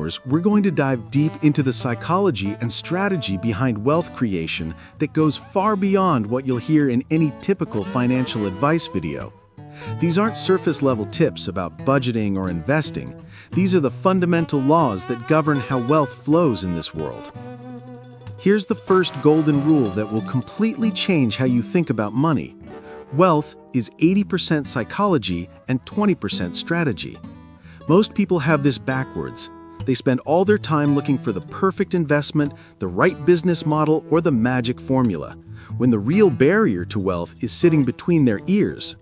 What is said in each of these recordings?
hours, we're going to dive deep into the psychology and strategy behind wealth creation that goes far beyond what you'll hear in any typical financial advice video. These aren't surface-level tips about budgeting or investing. These are the fundamental laws that govern how wealth flows in this world. Here's the first golden rule that will completely change how you think about money. Wealth is 80% psychology and 20% strategy. Most people have this backwards. They spend all their time looking for the perfect investment, the right business model, or the magic formula, when the real barrier to wealth is sitting between their ears.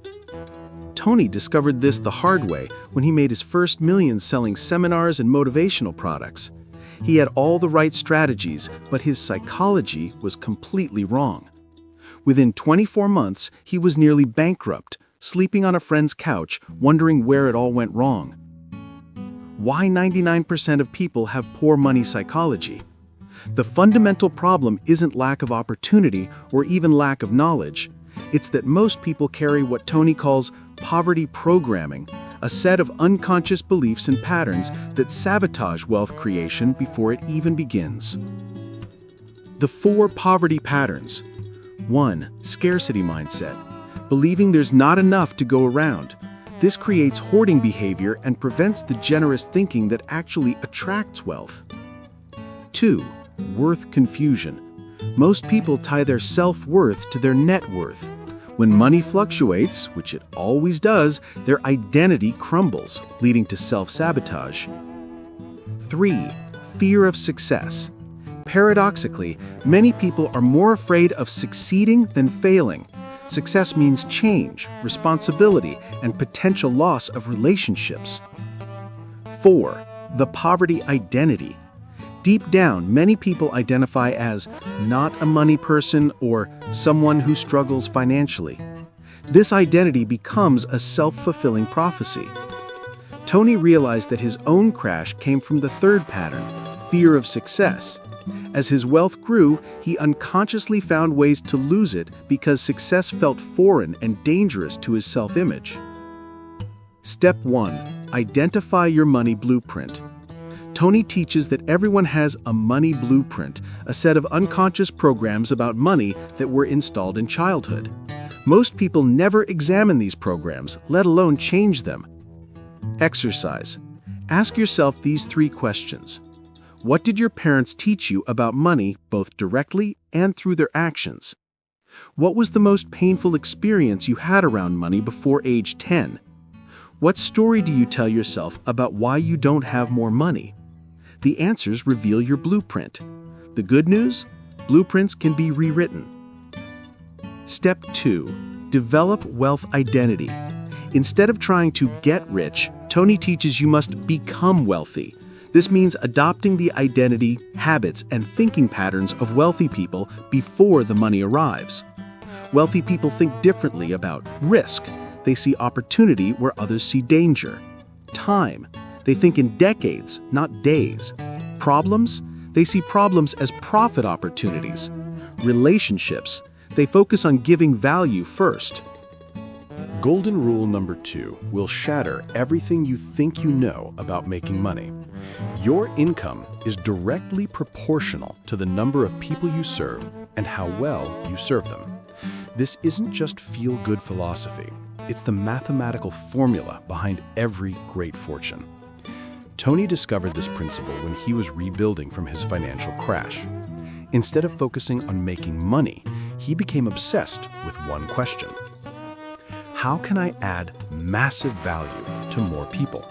Tony discovered this the hard way when he made his first millions selling seminars and motivational products. He had all the right strategies, but his psychology was completely wrong. Within 24 months, he was nearly bankrupt, sleeping on a friend's couch, wondering where it all went wrong. Why 99% of people have poor money psychology? The fundamental problem isn't lack of opportunity or even lack of knowledge. It's that most people carry what Tony calls poverty programming, a set of unconscious beliefs and patterns that sabotage wealth creation before it even begins. The 4 poverty patterns. 1. Scarcity mindset. Believing there's not enough to go around. This creates hoarding behavior and prevents the generous thinking that actually attracts wealth. 2. Worth confusion. Most people tie their self-worth to their net worth. When money fluctuates, which it always does, their identity crumbles, leading to self-sabotage. 3. Fear of success. Paradoxically, many people are more afraid of succeeding than failing. Success means change, responsibility, and potential loss of relationships. 4. The poverty identity. Deep down, many people identify as not a money person or someone who struggles financially. This identity becomes a self-fulfilling prophecy. Tony realized that his own crash came from the 3rd pattern, fear of success. As his wealth grew, he unconsciously found ways to lose it because success felt foreign and dangerous to his self-image. Step 1. Identify your money blueprint. Tony teaches that everyone has a money blueprint, a set of unconscious programs about money that were installed in childhood. Most people never examine these programs, let alone change them. Exercise. Ask yourself these 3 questions. What did your parents teach you about money, both directly and through their actions? What was the most painful experience you had around money before age 10? What story do you tell yourself about why you don't have more money? The answers reveal your blueprint. The good news? Blueprints can be rewritten. Step 2. Develop wealth identity. Instead of trying to get rich, Tony teaches you must become wealthy. This means adopting the identity, habits, and thinking patterns of wealthy people before the money arrives. Wealthy people think differently about risk. They see opportunity where others see danger. Time. They think in decades, not days. Problems. They see problems as profit opportunities. Relationships. They focus on giving value first. Golden rule number 2 will shatter everything you think you know about making money. Your income is directly proportional to the number of people you serve and how well you serve them. This isn't just feel-good philosophy. It's the mathematical formula behind every great fortune. Tony discovered this principle when he was rebuilding from his financial crash. Instead of focusing on making money, he became obsessed with one question. How can I add massive value to more people?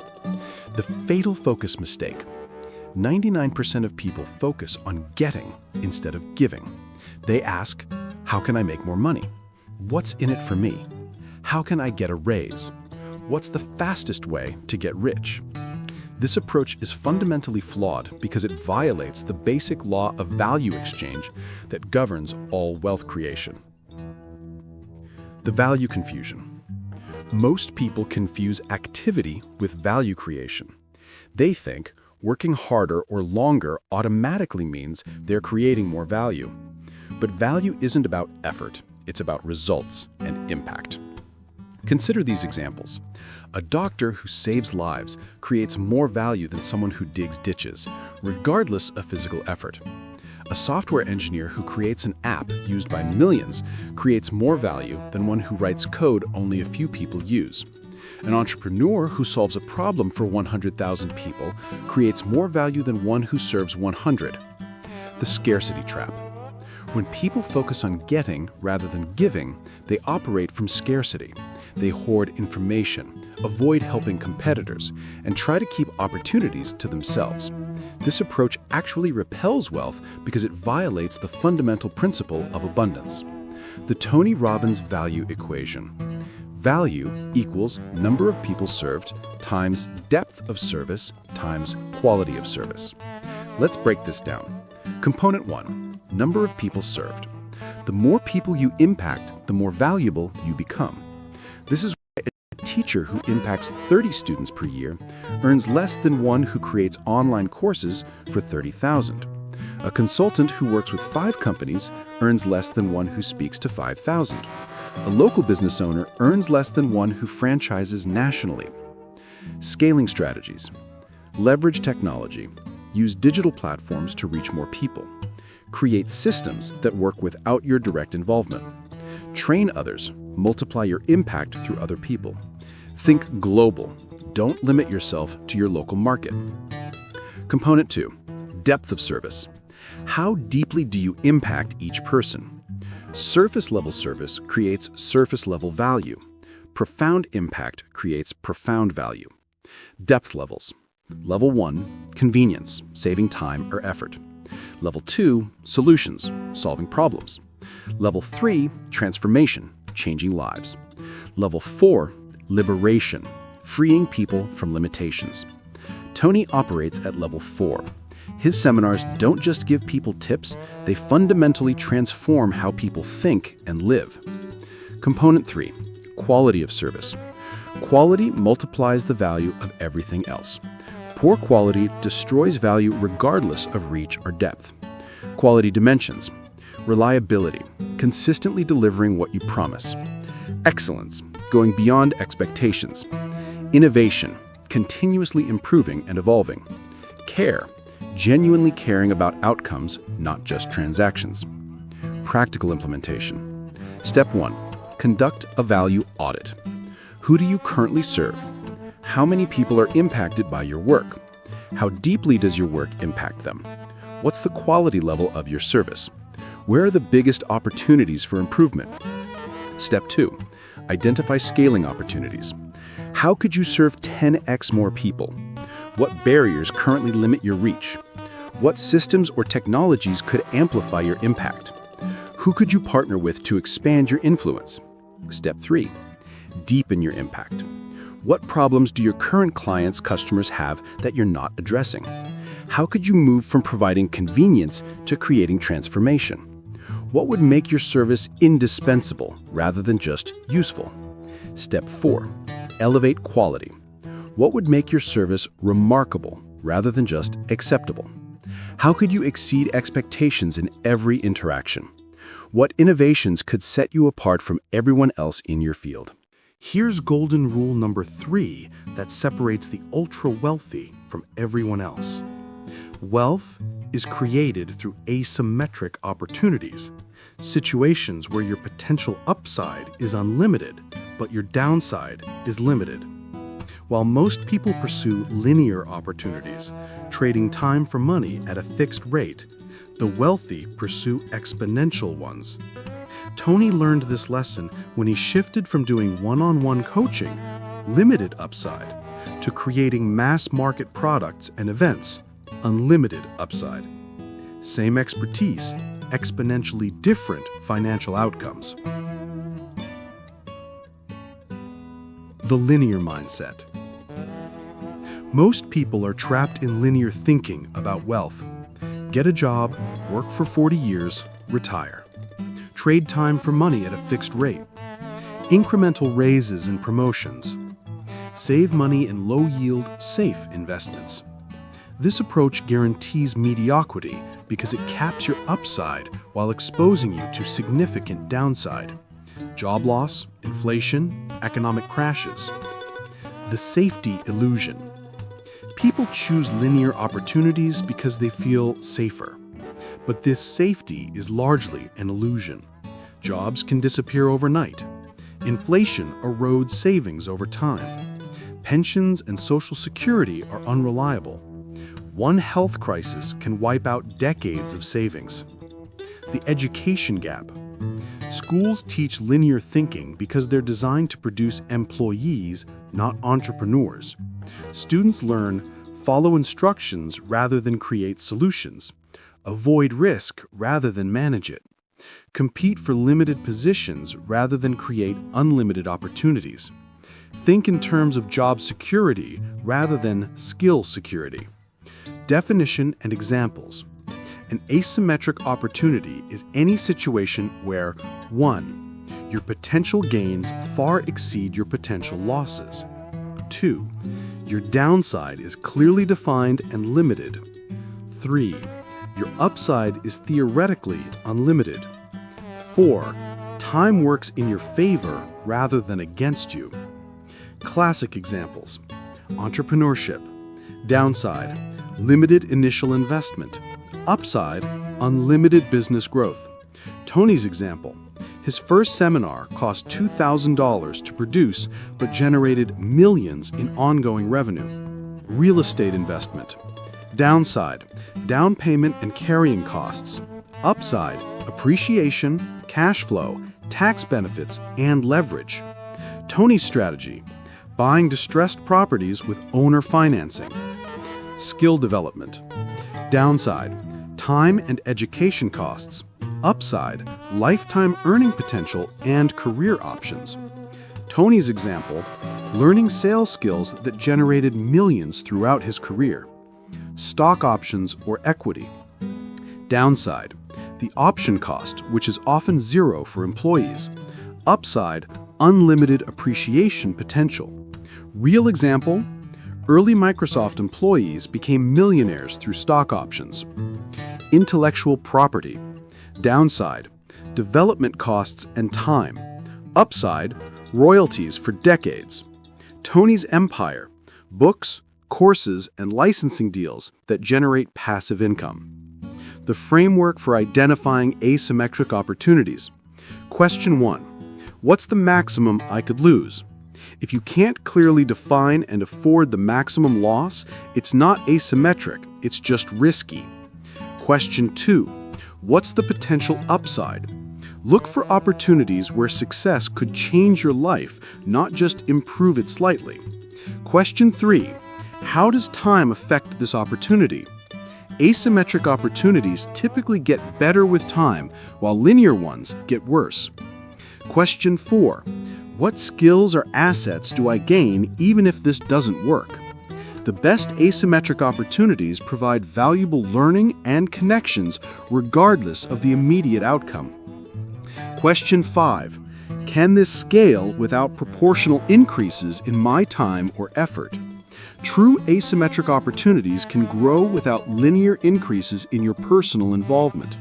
The fatal focus mistake. 99% of people focus on getting instead of giving. They ask, how can I make more money? What's in it for me? How can I get a raise? What's the fastest way to get rich? This approach is fundamentally flawed because it violates the basic law of value exchange that governs all wealth creation. The value confusion. Most people confuse activity with value creation. They think working harder or longer automatically means they're creating more value. But value isn't about effort, it's about results and impact. Consider these examples. A doctor who saves lives creates more value than someone who digs ditches, regardless of physical effort. A software engineer who creates an app used by millions creates more value than one who writes code only a few people use. An entrepreneur who solves a problem for 100,000 people creates more value than one who serves 100. The scarcity trap. When people focus on getting rather than giving, they operate from scarcity. They hoard information, avoid helping competitors, and try to keep opportunities to themselves. This approach actually repels wealth because it violates the fundamental principle of abundance. The Tony Robbins value equation. Value equals number of people served times depth of service times quality of service. Let's break this down. Component 1, number of people served. The more people you impact, the more valuable you become. This is why a teacher who impacts 30 students per year earns less than one who creates online courses for 30,000. A consultant who works with 5 companies earns less than one who speaks to 5,000. A local business owner earns less than one who franchises nationally. Scaling strategies. Leverage technology. Use digital platforms to reach more people. Create systems that work without your direct involvement. Train others. Multiply your impact through other people. Think global. Don't limit yourself to your local market. Component 2, depth of service. How deeply do you impact each person? Surface-level service creates surface-level value. Profound impact creates profound value. Depth levels. Level 1, convenience, saving time or effort. Level 2, solutions, solving problems. Level 3, transformation, changing lives. Level 4, liberation, freeing people from limitations. Tony operates at level 4. His seminars don't just give people tips, they fundamentally transform how people think and live. Component 3, quality of service. Quality multiplies the value of everything else. Poor quality destroys value regardless of reach or depth. Quality dimensions. Reliability, consistently delivering what you promise. Excellence, going beyond expectations. Innovation, continuously improving and evolving. Care, genuinely caring about outcomes, not just transactions. Practical implementation. Step 1, conduct a value audit. Who do you currently serve? How many people are impacted by your work? How deeply does your work impact them? What's the quality level of your service? Where are the biggest opportunities for improvement? Step 2, identify scaling opportunities. How could you serve 10x more people? What barriers currently limit your reach? What systems or technologies could amplify your impact? Who could you partner with to expand your influence? Step 3, deepen your impact. What problems do your current clients' customers have that you're not addressing? How could you move from providing convenience to creating transformation? What would make your service indispensable rather than just useful? Step 4, elevate quality. What would make your service remarkable rather than just acceptable? How could you exceed expectations in every interaction? What innovations could set you apart from everyone else in your field? Here's golden rule number 3 that separates the ultra-wealthy from everyone else. Wealth is created through asymmetric opportunities, situations where your potential upside is unlimited, but your downside is limited. While most people pursue linear opportunities, trading time for money at a fixed rate, the wealthy pursue exponential ones. Tony learned this lesson when he shifted from doing one-on-one coaching, limited upside, to creating mass-market products and events, unlimited upside. Same expertise, exponentially different financial outcomes. The linear mindset. Most people are trapped in linear thinking about wealth. Get a job, work for 40 years, retire. Trade time for money at a fixed rate. Incremental raises and promotions. Save money in low-yield, safe investments. This approach guarantees mediocrity because it caps your upside while exposing you to significant downside. Job loss, inflation, economic crashes. The safety illusion. People choose linear opportunities because they feel safer. But this safety is largely an illusion. Jobs can disappear overnight. Inflation erodes savings over time. Pensions and Social Security are unreliable. One health crisis can wipe out decades of savings. The education gap. Schools teach linear thinking because they're designed to produce employees, not entrepreneurs. Students learn, follow instructions rather than create solutions. Avoid risk rather than manage it. Compete for limited positions rather than create unlimited opportunities. Think in terms of job security rather than skill security. Definition and examples. An asymmetric opportunity is any situation where 1. Your potential gains far exceed your potential losses. 2. Your downside is clearly defined and limited. 3. Your upside is theoretically unlimited. 4. Time works in your favor rather than against you. Classic examples. Entrepreneurship. Downside, limited initial investment. Upside, unlimited business growth. Tony's example. His first seminar cost $2,000 to produce but generated millions in ongoing revenue. Real estate investment. Downside, down payment and carrying costs. Upside, appreciation, cash flow, tax benefits, and leverage. Tony's strategy, buying distressed properties with owner financing. Skill development. Downside, time and education costs. Upside, lifetime earning potential and career options. Tony's example, learning sales skills that generated millions throughout his career. Stock options or equity. Downside, the option cost, which is often zero for employees. Upside, unlimited appreciation potential. Real example, early Microsoft employees became millionaires through stock options. Intellectual property. Downside, development costs and time. Upside, royalties for decades. Tony's empire, books, courses, and licensing deals that generate passive income. The framework for identifying asymmetric opportunities. Question 1. What's the maximum I could lose? If you can't clearly define and afford the maximum loss, it's not asymmetric, it's just risky. Question 2. What's the potential upside? Look for opportunities where success could change your life, not just improve it slightly. Question 3. How does time affect this opportunity? Asymmetric opportunities typically get better with time, while linear ones get worse. Question 4. What skills or assets do I gain even if this doesn't work? The best asymmetric opportunities provide valuable learning and connections regardless of the immediate outcome. Question 5. Can this scale without proportional increases in my time or effort? True asymmetric opportunities can grow without linear increases in your personal involvement.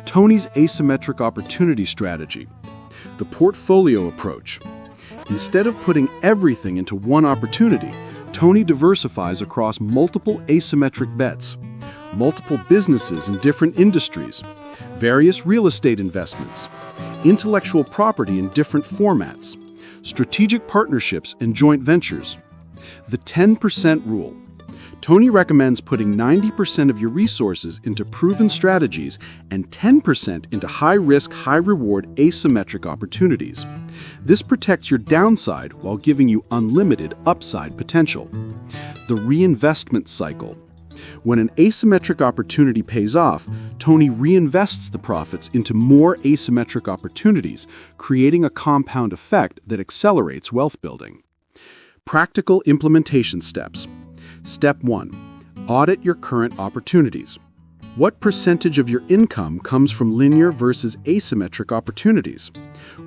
Tony's asymmetric opportunity strategy. The portfolio approach. Instead of putting everything into one opportunity, Tony diversifies across multiple asymmetric bets, multiple businesses in different industries, various real estate investments, intellectual property in different formats, strategic partnerships and joint ventures. The 10% rule. Tony recommends putting 90% of your resources into proven strategies and 10% into high-risk, high-reward asymmetric opportunities. This protects your downside while giving you unlimited upside potential. The reinvestment cycle. When an asymmetric opportunity pays off, Tony reinvests the profits into more asymmetric opportunities, creating a compound effect that accelerates wealth building. Practical implementation steps. Step 1. Audit your current opportunities. What percentage of your income comes from linear versus asymmetric opportunities?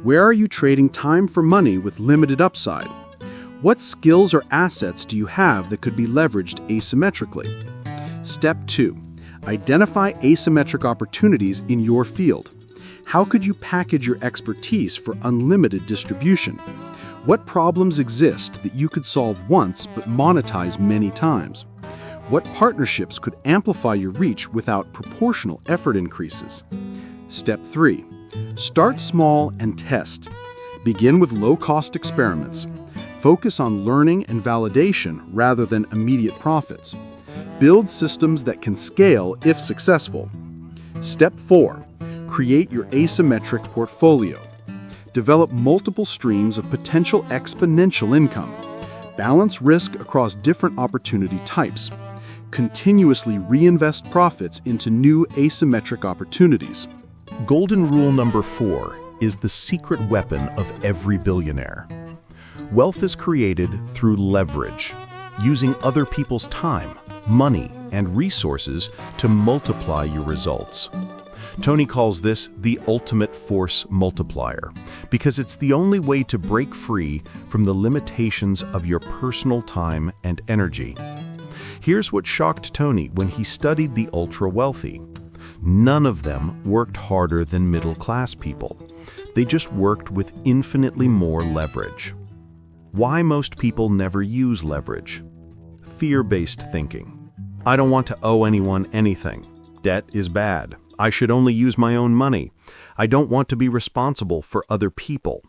Where are you trading time for money with limited upside? What skills or assets do you have that could be leveraged asymmetrically? Step 2. Identify asymmetric opportunities in your field. How could you package your expertise for unlimited distribution? What problems exist that you could solve once but monetize many times? What partnerships could amplify your reach without proportional effort increases? Step 3. Start small and test. Begin with low-cost experiments. Focus on learning and validation rather than immediate profits. Build systems that can scale if successful. Step 4. Create your asymmetric portfolio. Develop multiple streams of potential exponential income. Balance risk across different opportunity types. Continuously reinvest profits into new asymmetric opportunities. Golden rule number 4 is the secret weapon of every billionaire. Wealth is created through leverage, using other people's time, money, and resources to multiply your results. Tony calls this the ultimate force multiplier because it's the only way to break free from the limitations of your personal time and energy. Here's what shocked Tony when he studied the ultra-wealthy. None of them worked harder than middle-class people. They just worked with infinitely more leverage. Why most people never use leverage? Fear-based thinking. I don't want to owe anyone anything. Debt is bad. I should only use my own money. I don't want to be responsible for other people.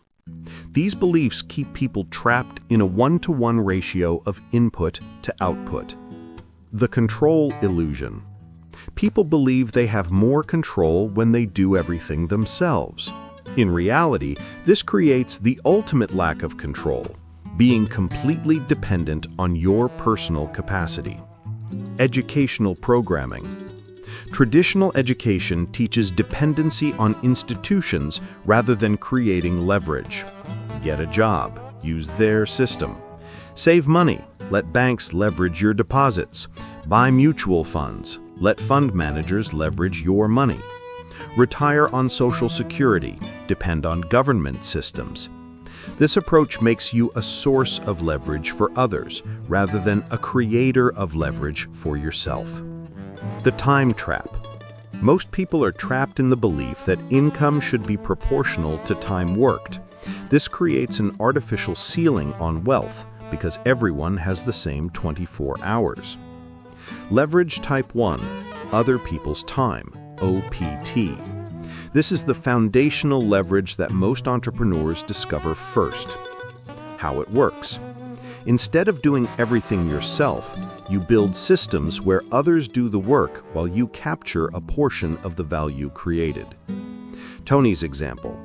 These beliefs keep people trapped in a 1-to-1 ratio of input to output. The control illusion. People believe they have more control when they do everything themselves. In reality, this creates the ultimate lack of control, being completely dependent on your personal capacity. Educational programming. Traditional education teaches dependency on institutions rather than creating leverage. Get a job, use their system. Save money, let banks leverage your deposits. Buy mutual funds, let fund managers leverage your money. Retire on Social Security, depend on government systems. This approach makes you a source of leverage for others rather than a creator of leverage for yourself. The time trap. Most people are trapped in the belief that income should be proportional to time worked. This creates an artificial ceiling on wealth because everyone has the same 24 hours. Leverage type 1, other people's time, OPT. This is the foundational leverage that most entrepreneurs discover first. How it works. Instead of doing everything yourself, you build systems where others do the work while you capture a portion of the value created. Tony's example.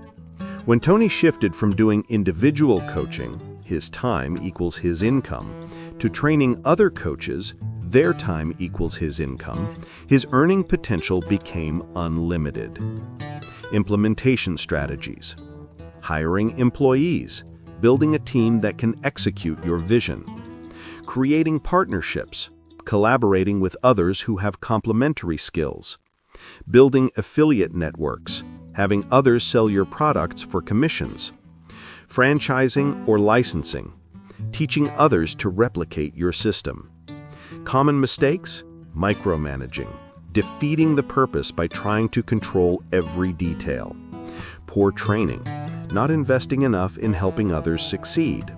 When Tony shifted from doing individual coaching, his time equals his income, to training other coaches, their time equals his income, his earning potential became unlimited. Implementation strategies. Hiring employees, building a team that can execute your vision. Creating partnerships, collaborating with others who have complementary skills. Building affiliate networks, having others sell your products for commissions. Franchising or licensing, teaching others to replicate your system. Common mistakes, micromanaging, defeating the purpose by trying to control every detail. Poor training, not investing enough in helping others succeed.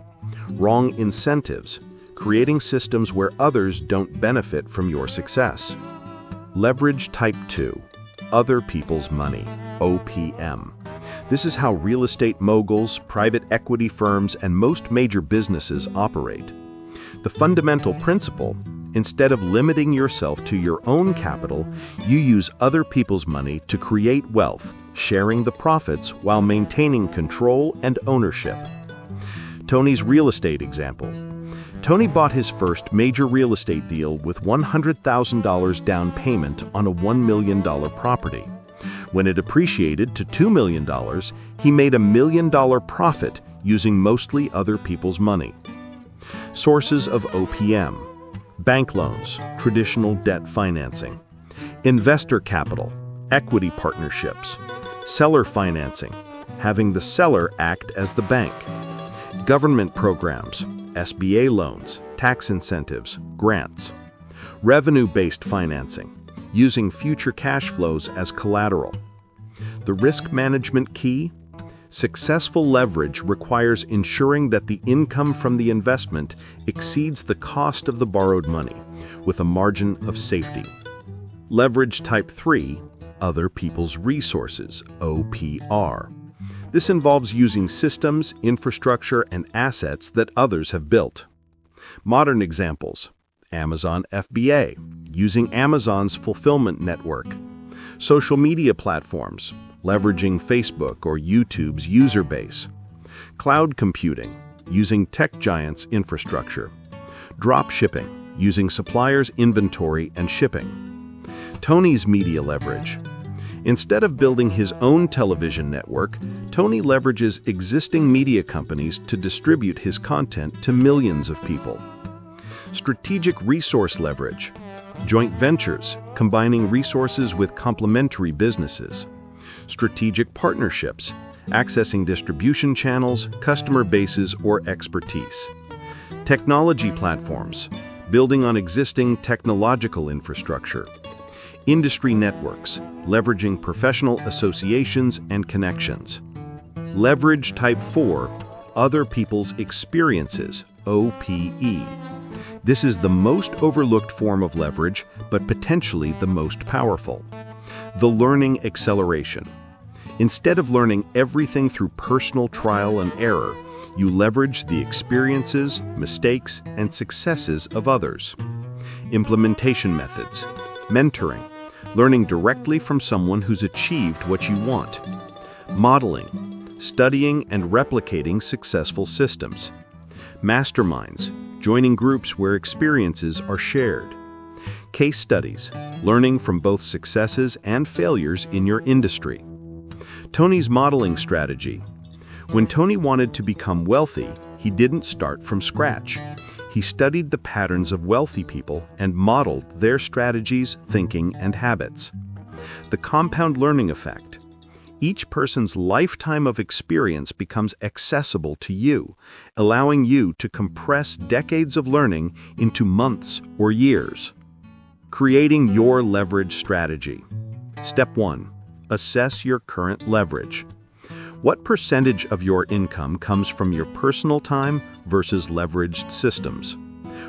Wrong incentives, creating systems where others don't benefit from your success. Leverage type 2, other people's money, OPM. This is how real estate moguls, private equity firms, and most major businesses operate. The fundamental principle: instead of limiting yourself to your own capital, you use other people's money to create wealth, sharing the profits while maintaining control and ownership. Tony's real estate example. Tony bought his first major real estate deal with $100,000 down payment on a $1 million property. When it appreciated to $2 million, he made $1 million profit using mostly other people's money. Sources of OPM. Bank loans, traditional debt financing. Investor capital, equity partnerships. Seller financing, having the seller act as the bank. Government programs, SBA loans, tax incentives, grants. Revenue-based financing, using future cash flows as collateral. The risk management key? Successful leverage requires ensuring that the income from the investment exceeds the cost of the borrowed money, with a margin of safety. Leverage type 3, other people's resources, OPR. This involves using systems, infrastructure, and assets that others have built. Modern examples: Amazon FBA, using Amazon's fulfillment network. Social media platforms, leveraging Facebook or YouTube's user base. Cloud computing, using tech giants' infrastructure. Drop shipping, using suppliers' inventory and shipping. Tony's media leverage. Instead of building his own television network, Tony leverages existing media companies to distribute his content to millions of people. Strategic resource leverage. Joint ventures, combining resources with complementary businesses. Strategic partnerships, accessing distribution channels, customer bases, or expertise. Technology platforms, building on existing technological infrastructure. Industry networks, leveraging professional associations and connections. Leverage type 4, other people's experiences, OPE. This is the most overlooked form of leverage, but potentially the most powerful. The learning acceleration. Instead of learning everything through personal trial and error, you leverage the experiences, mistakes, and successes of others. Implementation methods. Mentoring. Learning directly from someone who's achieved what you want. Modeling. Studying and replicating successful systems. Masterminds. Joining groups where experiences are shared. Case studies. Learning from both successes and failures in your industry. Tony's modeling strategy. When Tony wanted to become wealthy, he didn't start from scratch. He studied the patterns of wealthy people and modeled their strategies, thinking, and habits. The compound learning effect. Each person's lifetime of experience becomes accessible to you, allowing you to compress decades of learning into months or years. Creating your leverage strategy. Step 1. Assess your current leverage. What percentage of your income comes from your personal time versus leveraged systems?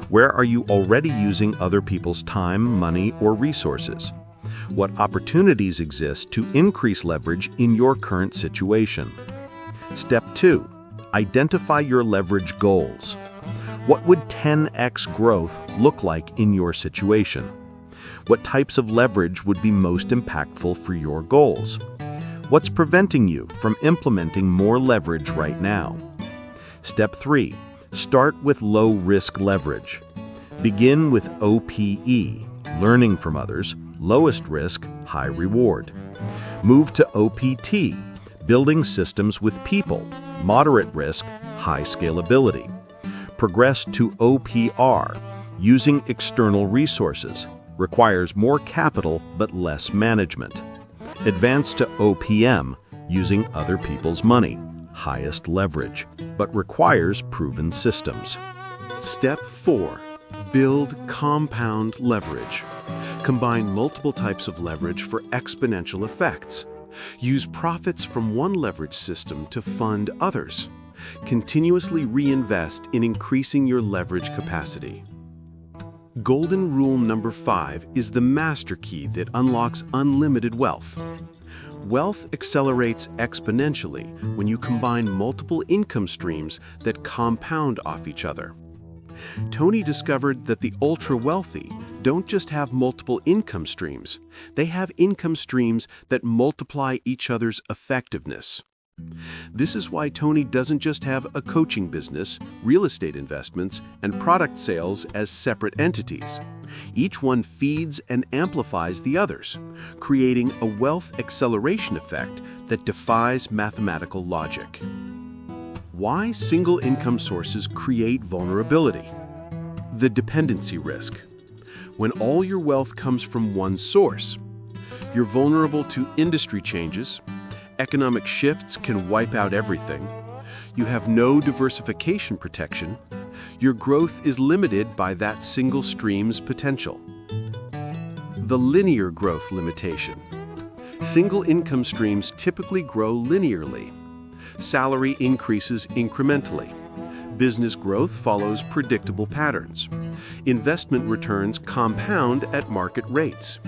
Where are you already using other people's time, money, or resources? What opportunities exist to increase leverage in your current situation? Step 2. Identify your leverage goals. What would 10x growth look like in your situation? What types of leverage would be most impactful for your goals? What's preventing you from implementing more leverage right now? Step 3. Start with low-risk leverage. Begin with OPE, learning from others, lowest risk, high reward. Move to OPT, building systems with people, moderate risk, high scalability. Progress to OPR, using external resources, requires more capital but less management. Advance to OPM, using other people's money, highest leverage, but requires proven systems. Step 4. Build compound leverage. Combine multiple types of leverage for exponential effects. Use profits from one leverage system to fund others. Continuously reinvest in increasing your leverage capacity. Golden rule number 5 is the master key that unlocks unlimited wealth. Wealth accelerates exponentially when you combine multiple income streams that compound off each other. Tony discovered that the ultra-wealthy don't just have multiple income streams, they have income streams that multiply each other's effectiveness. This is why Tony doesn't just have a coaching business, real estate investments, and product sales as separate entities. Each one feeds and amplifies the others, creating a wealth acceleration effect that defies mathematical logic. Why single income sources create vulnerability? The dependency risk. When all your wealth comes from one source, you're vulnerable to industry changes. Economic shifts can wipe out everything. You have no diversification protection. Your growth is limited by that single stream's potential. The linear growth limitation. Single income streams typically grow linearly. Salary increases incrementally. Business growth follows predictable patterns. Investment returns compound at market rates.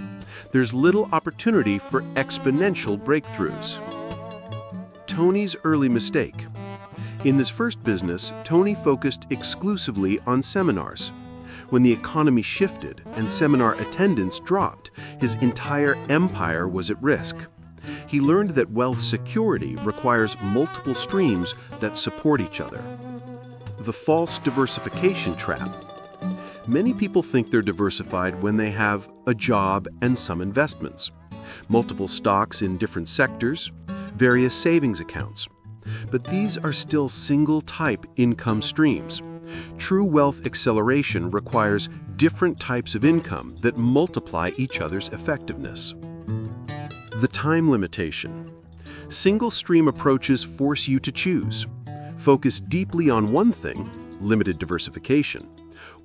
There's little opportunity for exponential breakthroughs. Tony's early mistake. In this first business, Tony focused exclusively on seminars. When the economy shifted and seminar attendance dropped, his entire empire was at risk. He learned that wealth security requires multiple streams that support each other. The false diversification trap. Many people think they're diversified when they have a job and some investments, multiple stocks in different sectors, various savings accounts. But these are still single-type income streams. True wealth acceleration requires different types of income that multiply each other's effectiveness. The time limitation. Single-stream approaches force you to choose. Focus deeply on one thing, limited diversification,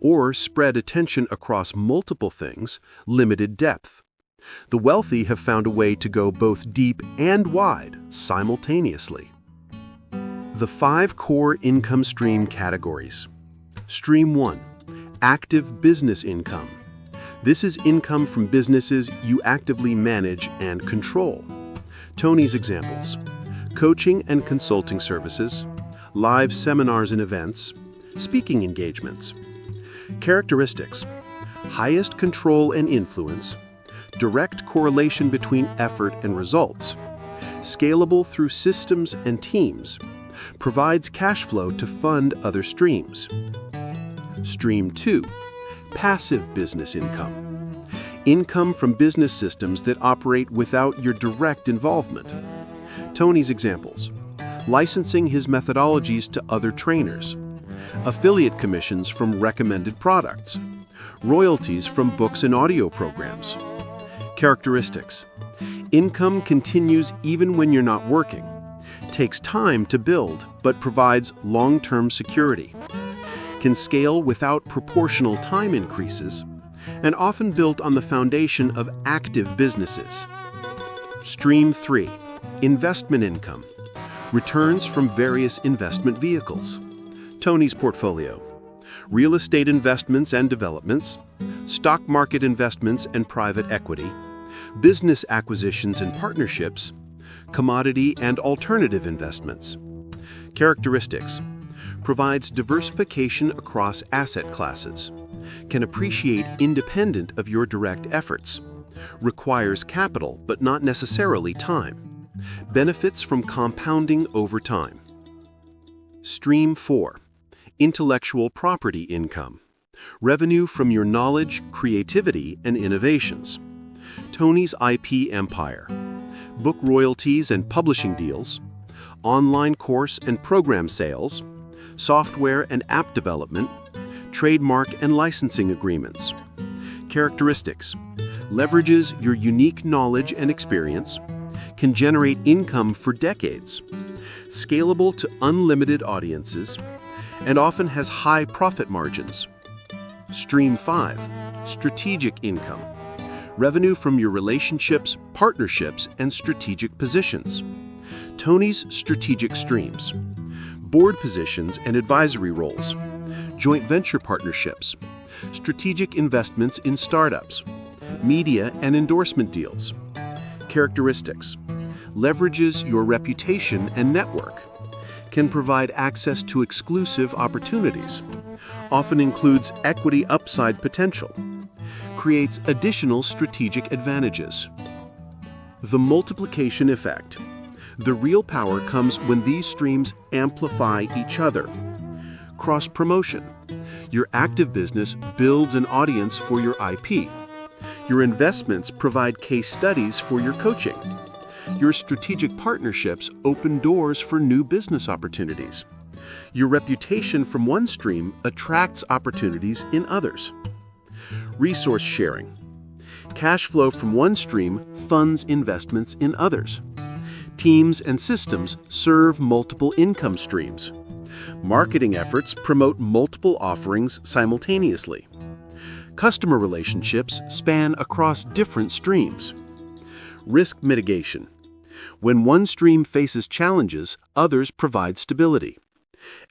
or spread attention across multiple things, limited depth. The wealthy have found a way to go both deep and wide simultaneously. The 5 core income stream categories. Stream 1. Active business income. This is income from businesses you actively manage and control. Tony's examples: coaching and consulting services, live seminars and events, speaking engagements. Characteristics: highest control and influence, direct correlation between effort and results, scalable through systems and teams, provides cash flow to fund other streams. Stream 2. Passive business income. Income from business systems that operate without your direct involvement. Tony's examples: licensing his methodologies to other trainers, affiliate commissions from recommended products, royalties from books and audio programs. Characteristics: income continues even when you're not working, takes time to build but provides long-term security, can scale without proportional time increases, and often built on the foundation of active businesses. Stream 3. Investment income. Returns from various investment vehicles. Tony's portfolio: real estate investments and developments, stock market investments and private equity, business acquisitions and partnerships, commodity and alternative investments. Characteristics: provides diversification across asset classes, can appreciate independent of your direct efforts, requires capital but not necessarily time, benefits from compounding over time. Stream 4. Intellectual property income. Revenue from your knowledge, creativity, and innovations. Tony's IP empire. Book royalties and publishing deals, online course and program sales, software and app development, trademark and licensing agreements. Characteristics: leverages your unique knowledge and experience, can generate income for decades, scalable to unlimited audiences, and often has high profit margins. Stream 5. Strategic income. Revenue from your relationships, partnerships, and strategic positions. Tony's strategic streams: board positions and advisory roles, joint venture partnerships, strategic investments in startups, media and endorsement deals. Characteristics: leverages your reputation and network, can provide access to exclusive opportunities, often includes equity upside potential, creates additional strategic advantages. The multiplication effect. The real power comes when these streams amplify each other. Cross-promotion. Your active business builds an audience for your IP. Your investments provide case studies for your coaching. Your strategic partnerships open doors for new business opportunities. Your reputation from one stream attracts opportunities in others. Resource sharing. Cash flow from one stream funds investments in others. Teams and systems serve multiple income streams. Marketing efforts promote multiple offerings simultaneously. Customer relationships span across different streams. Risk mitigation. When one stream faces challenges, others provide stability.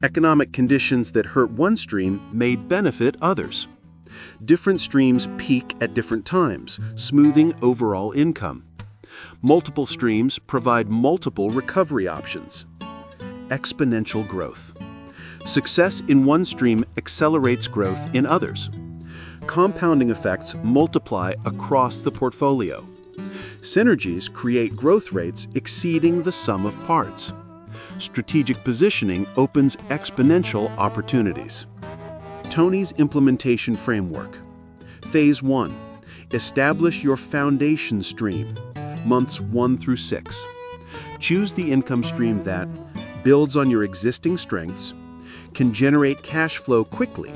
Economic conditions that hurt one stream may benefit others. Different streams peak at different times, smoothing overall income. Multiple streams provide multiple recovery options. Exponential growth. Success in one stream accelerates growth in others. Compounding effects multiply across the portfolio. Synergies create growth rates exceeding the sum of parts. Strategic positioning opens exponential opportunities. Tony's implementation framework. Phase 1. Establish your foundation stream, months 1 through 6. Choose the income stream that builds on your existing strengths, can generate cash flow quickly,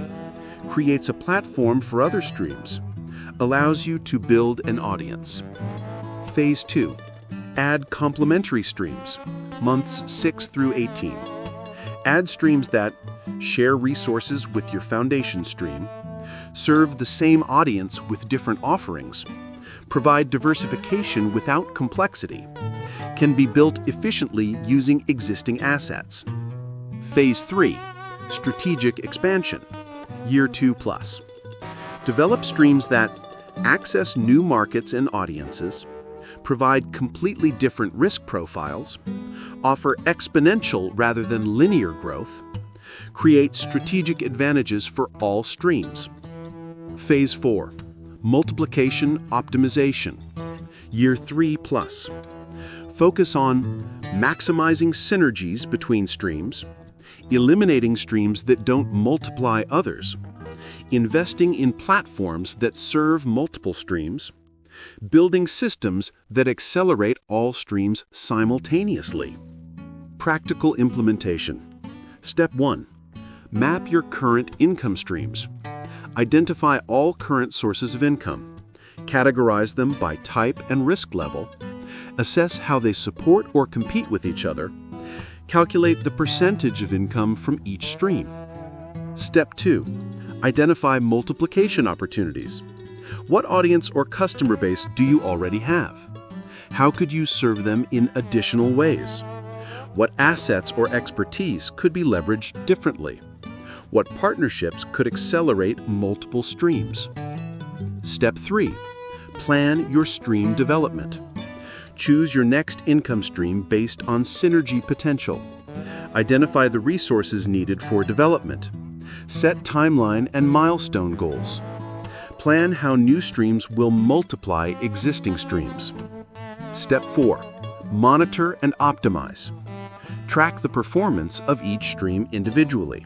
creates a platform for other streams, allows you to build an audience. Phase 2. Add complementary streams, months 6 through 18. Add streams that share resources with your foundation stream, serve the same audience with different offerings, provide diversification without complexity, can be built efficiently using existing assets. Phase 3. Strategic expansion, year 2+. Develop streams that access new markets and audiences, provide completely different risk profiles, offer exponential rather than linear growth, create strategic advantages for all streams. Phase 4. Multiplication optimization, year 3+. Focus on maximizing synergies between streams, eliminating streams that don't multiply others, investing in platforms that serve multiple streams, building systems that accelerate all streams simultaneously. Practical implementation. Step 1. Map your current income streams. Identify all current sources of income. Categorize them by type and risk level. Assess how they support or compete with each other. Calculate the percentage of income from each stream. Step 2. Identify multiplication opportunities. What audience or customer base do you already have? How could you serve them in additional ways? What assets or expertise could be leveraged differently? What partnerships could accelerate multiple streams? Step 3. Plan your stream development. Choose your next income stream based on synergy potential. Identify the resources needed for development. Set timeline and milestone goals. Plan how new streams will multiply existing streams. Step 4. Monitor and optimize. Track the performance of each stream individually.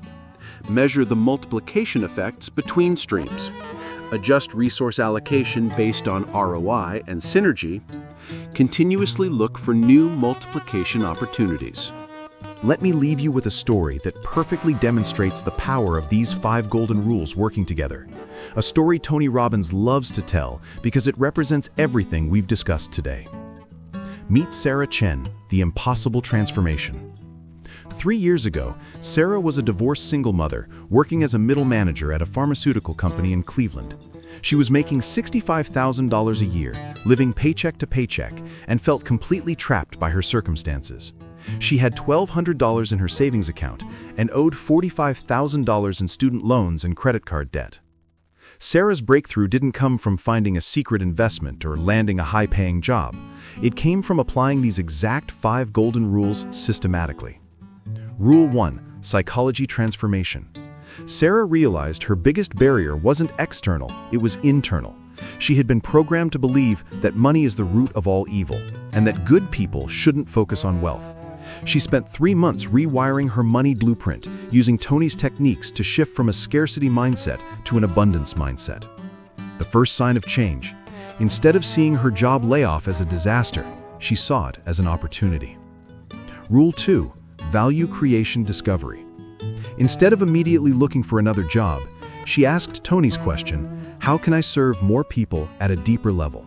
Measure the multiplication effects between streams. Adjust resource allocation based on ROI and synergy. Continuously look for new multiplication opportunities. Let me leave you with a story that perfectly demonstrates the power of these 5 golden rules working together. A story Tony Robbins loves to tell because it represents everything we've discussed today. Meet Sarah Chen, the impossible transformation. 3 years ago, Sarah was a divorced single mother working as a middle manager at a pharmaceutical company in Cleveland. She was making $65,000 a year, living paycheck to paycheck, and felt completely trapped by her circumstances. She had $1,200 in her savings account and owed $45,000 in student loans and credit card debt. Sarah's breakthrough didn't come from finding a secret investment or landing a high-paying job. It came from applying these exact 5 golden rules systematically. Rule 1. Psychology transformation. Sarah realized her biggest barrier wasn't external, it was internal. She had been programmed to believe that money is the root of all evil, and that good people shouldn't focus on wealth. She spent 3 months rewiring her money blueprint, using Tony's techniques to shift from a scarcity mindset to an abundance mindset. The first sign of change. Instead of seeing her job layoff as a disaster, she saw it as an opportunity. Rule 2. Value creation discovery. Instead of immediately looking for another job, she asked Tony's question, how can I serve more people at a deeper level?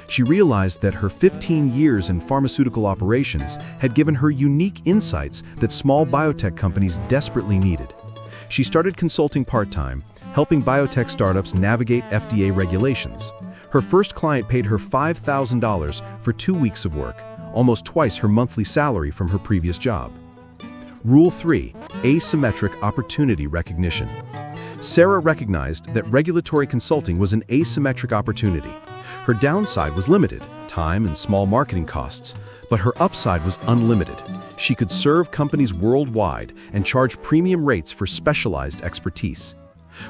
She realized that her 15 years in pharmaceutical operations had given her unique insights that small biotech companies desperately needed. She started consulting part-time, helping biotech startups navigate FDA regulations. Her first client paid her $5,000 for 2 weeks of work, almost twice her monthly salary from her previous job. Rule 3. Asymmetric opportunity recognition. Sarah recognized that regulatory consulting was an asymmetric opportunity. Her downside was limited, time and small marketing costs, but her upside was unlimited. She could serve companies worldwide and charge premium rates for specialized expertise.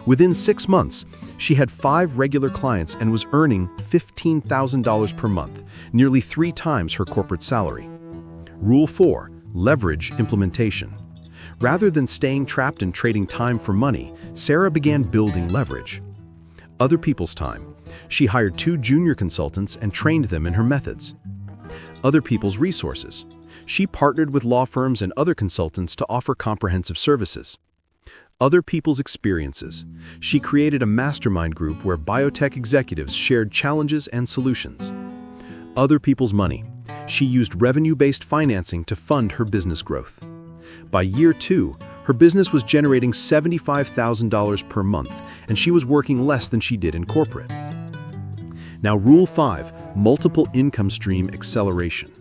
Within 6 months, she had 5 regular clients and was earning $15,000 per month, nearly 3 times her corporate salary. Rule 4. Leverage implementation. Rather than staying trapped and trading time for money, Sarah began building leverage. Other people's time. She hired 2 junior consultants and trained them in her methods. Other people's resources. She partnered with law firms and other consultants to offer comprehensive services. Other people's experiences. She created a mastermind group where biotech executives shared challenges and solutions. Other people's money. She used revenue-based financing to fund her business growth. By year 2, her business was generating $75,000 per month, and she was working less than she did in corporate. Now, Rule 5, multiple income stream acceleration.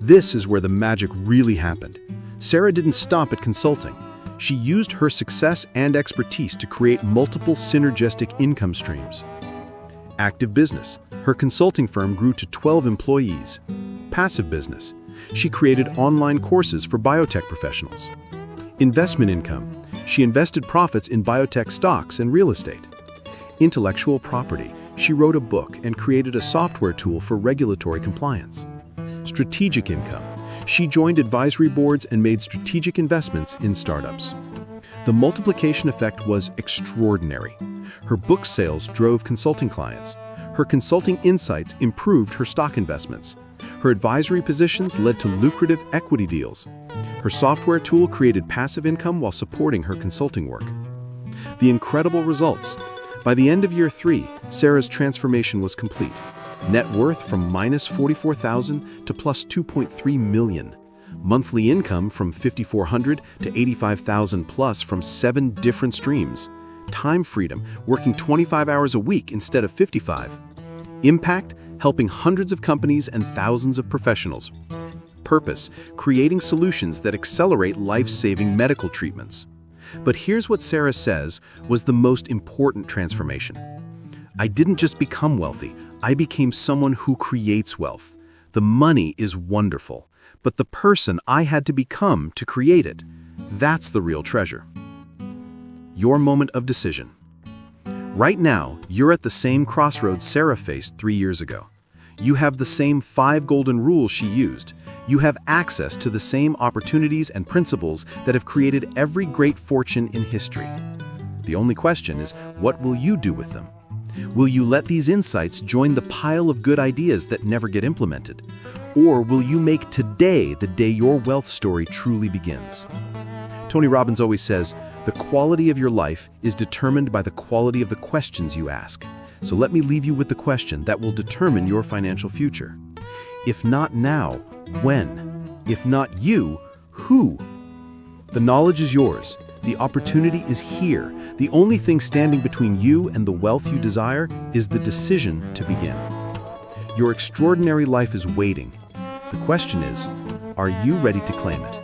This is where the magic really happened. Sarah didn't stop at consulting. She used her success and expertise to create multiple synergistic income streams. Active business. Her consulting firm grew to 12 employees. Passive business. She created online courses for biotech professionals. Investment income. She invested profits in biotech stocks and real estate. Intellectual property. She wrote a book and created a software tool for regulatory compliance. Strategic income. She joined advisory boards and made strategic investments in startups. The multiplication effect was extraordinary. Her book sales drove consulting clients. Her consulting insights improved her stock investments. Her advisory positions led to lucrative equity deals. Her software tool created passive income while supporting her consulting work. The incredible results. By the end of year 3, Sarah's transformation was complete. Net worth from minus $44,000 to plus $2.3 million. Monthly income from $5,400 to $85,000 plus from 7 different streams. Time freedom, working 25 hours a week instead of 55. Impact, helping hundreds of companies and thousands of professionals. Purpose, creating solutions that accelerate life-saving medical treatments. But here's what Sarah says was the most important transformation. I didn't just become wealthy, I became someone who creates wealth. The money is wonderful, but the person I had to become to create it, that's the real treasure. Your moment of decision. Right now, you're at the same crossroads Sarah faced 3 years ago. You have the same 5 golden rules she used. You have access to the same opportunities and principles that have created every great fortune in history. The only question is, what will you do with them? Will you let these insights join the pile of good ideas that never get implemented? Or will you make today the day your wealth story truly begins? Tony Robbins always says, the quality of your life is determined by the quality of the questions you ask. So let me leave you with the question that will determine your financial future. If not now, when? If not you, who? The knowledge is yours. The opportunity is here. The only thing standing between you and the wealth you desire is the decision to begin. Your extraordinary life is waiting. The question is, are you ready to claim it?